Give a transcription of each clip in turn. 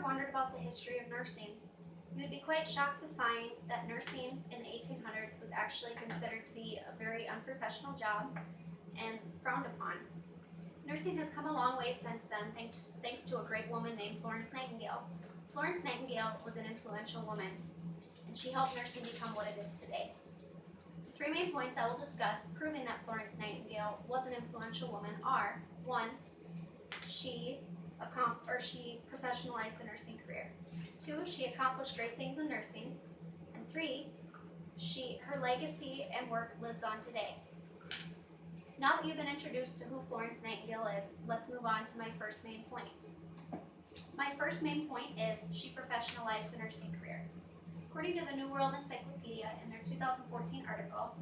Wondered about the history of nursing. You would be quite shocked to find that nursing in the 1800s was actually considered to be a very unprofessional job and frowned upon. Nursing has come a long way since then, thanks to a great woman named Florence Nightingale. Florence Nightingale was an influential woman, and she helped nursing become what it is today. The three main points I will discuss proving that Florence Nightingale was an influential woman are: 1. She professionalized the nursing career. 2. She accomplished great things in nursing. And 3. Her legacy and work lives on today. Now that you've been introduced to who Florence Nightingale is, let's move on to my first main point. My first main point is she professionalized the nursing career. According to the New World Encyclopedia in their 2014 article,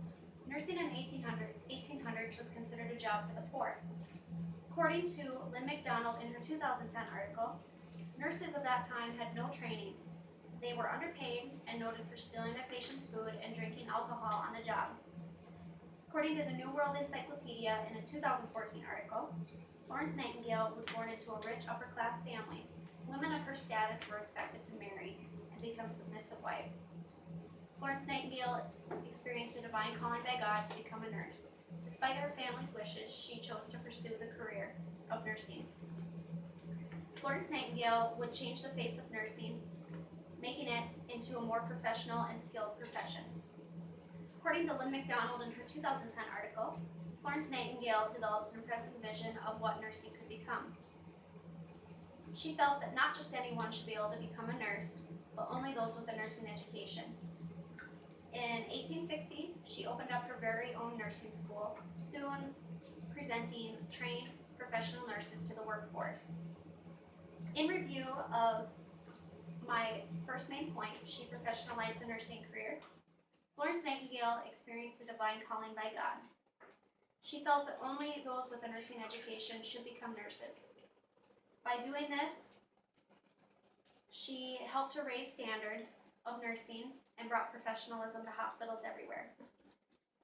nursing in the 1800s was considered a job for the poor. According to Lynn McDonald in her 2010 article, nurses of that time had no training. They were underpaid and noted for stealing their patients' food and drinking alcohol on the job. According to the New World Encyclopedia in a 2014 article, Florence Nightingale was born into a rich upper-class family. Women of her status were expected to marry and become submissive wives. Florence Nightingale experienced a divine calling by God to become a nurse. Despite her family's wishes, she chose to pursue the career of nursing. Florence Nightingale would change the face of nursing, making it into a more professional and skilled profession. According to Lynn McDonald in her 2010 article, Florence Nightingale developed an impressive vision of what nursing could become. She felt that not just anyone should be able to become a nurse, but only those with a nursing education. In 1860, she opened up her very own nursing school, soon presenting trained professional nurses to the workforce. In review of my first main point, she professionalized the nursing career. Florence Nightingale experienced a divine calling by God. She felt that only those with a nursing education should become nurses. By doing this, she helped to raise standards of nursing and brought professionalism to hospitals everywhere.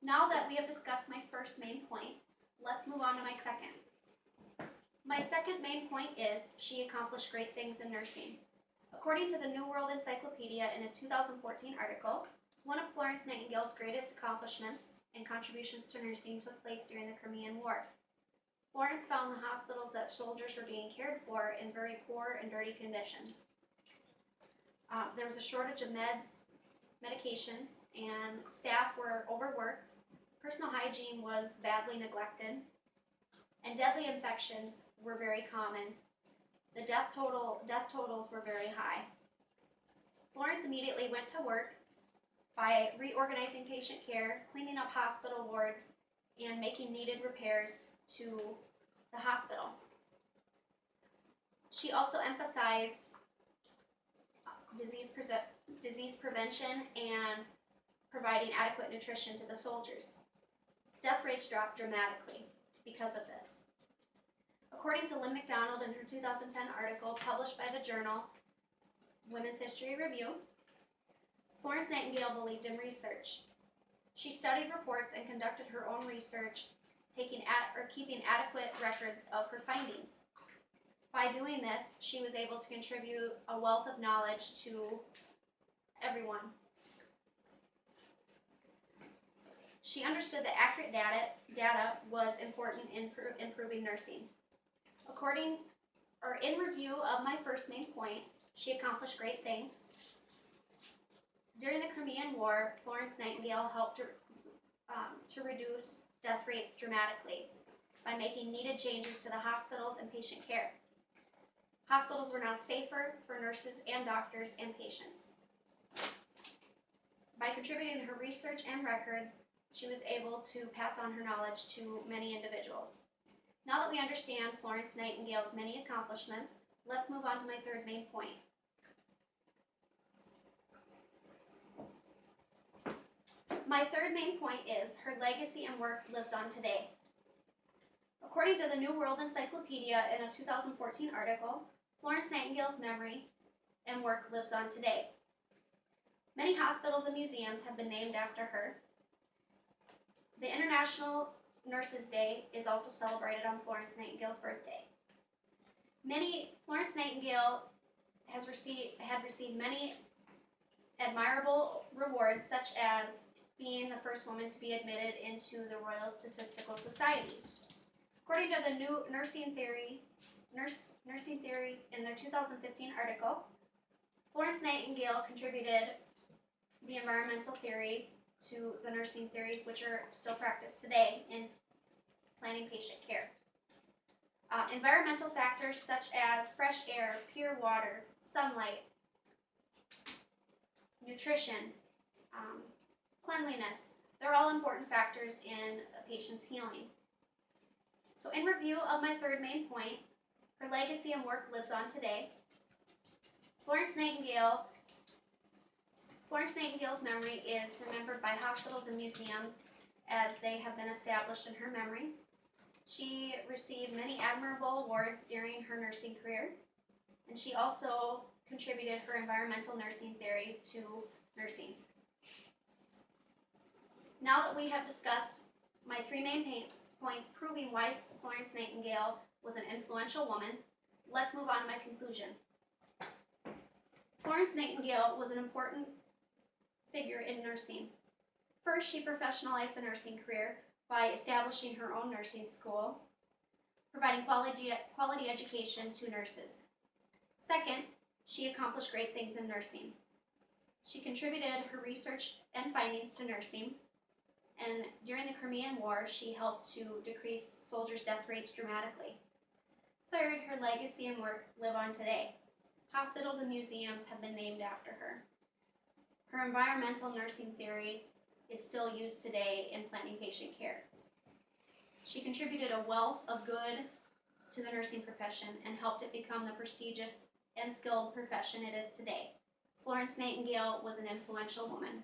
Now that we have discussed my first main point, let's move on to my second. My second main point is she accomplished great things in nursing. According to the New World Encyclopedia in a 2014 article, one of Florence Nightingale's greatest accomplishments and contributions to nursing took place during the Crimean War. Florence found the hospitals that soldiers were being cared for in very poor and dirty conditions. There was a shortage of medications, and staff were overworked. Personal hygiene was badly neglected, and deadly infections were very common. The death totals were very high. Florence immediately went to work by reorganizing patient care, cleaning up hospital wards, and making needed repairs to the hospital. She also emphasized disease prevention and providing adequate nutrition to the soldiers. Death rates dropped dramatically because of this. According to Lynn McDonald in her 2010 article published by the journal Women's History Review, Florence Nightingale believed in research. She studied reports and conducted her own research, keeping adequate records of her findings. By doing this, she was able to contribute a wealth of knowledge to everyone. She understood that accurate data was important in improving nursing. In review of my first main point, she accomplished great things. During the Crimean War, Florence Nightingale helped to reduce death rates dramatically by making needed changes to the hospitals and patient care. Hospitals were now safer for nurses and doctors and patients. By contributing her research and records, she was able to pass on her knowledge to many individuals. Now that we understand Florence Nightingale's many accomplishments, let's move on to my third main point. My third main point is her legacy and work lives on today. According to the New World Encyclopedia in a 2014 article, Florence Nightingale's memory and work lives on today. Many hospitals and museums have been named after her. The International Nurses' Day is also celebrated on Florence Nightingale's birthday. Florence Nightingale had received many admirable rewards, such as being the first woman to be admitted into the Royal Statistical Society. According to the new nursing theory in their 2015 article, Florence Nightingale contributed the environmental theory to the nursing theories, which are still practiced today in planning patient care. Environmental factors such as fresh air, pure water, sunlight, nutrition, cleanliness, they're all important factors in a patient's healing. So in review of my third main point, her legacy and work lives on today. Florence Nightingale's memory is remembered by hospitals and museums as they have been established in her memory. She received many admirable awards during her nursing career, and she also contributed her environmental nursing theory to nursing. Now that we have discussed my three main points proving why Florence Nightingale was an influential woman, let's move on to my conclusion. Florence Nightingale was an important figure in nursing. First, she professionalized the nursing career by establishing her own nursing school, providing quality education to nurses. Second, she accomplished great things in nursing. She contributed her research and findings to nursing, and during the Crimean War, she helped to decrease soldiers' death rates dramatically. Third, her legacy and work live on today. Hospitals and museums have been named after her. Her environmental nursing theory is still used today in planning patient care. She contributed a wealth of good to the nursing profession and helped it become the prestigious and skilled profession it is today. Florence Nightingale was an influential woman.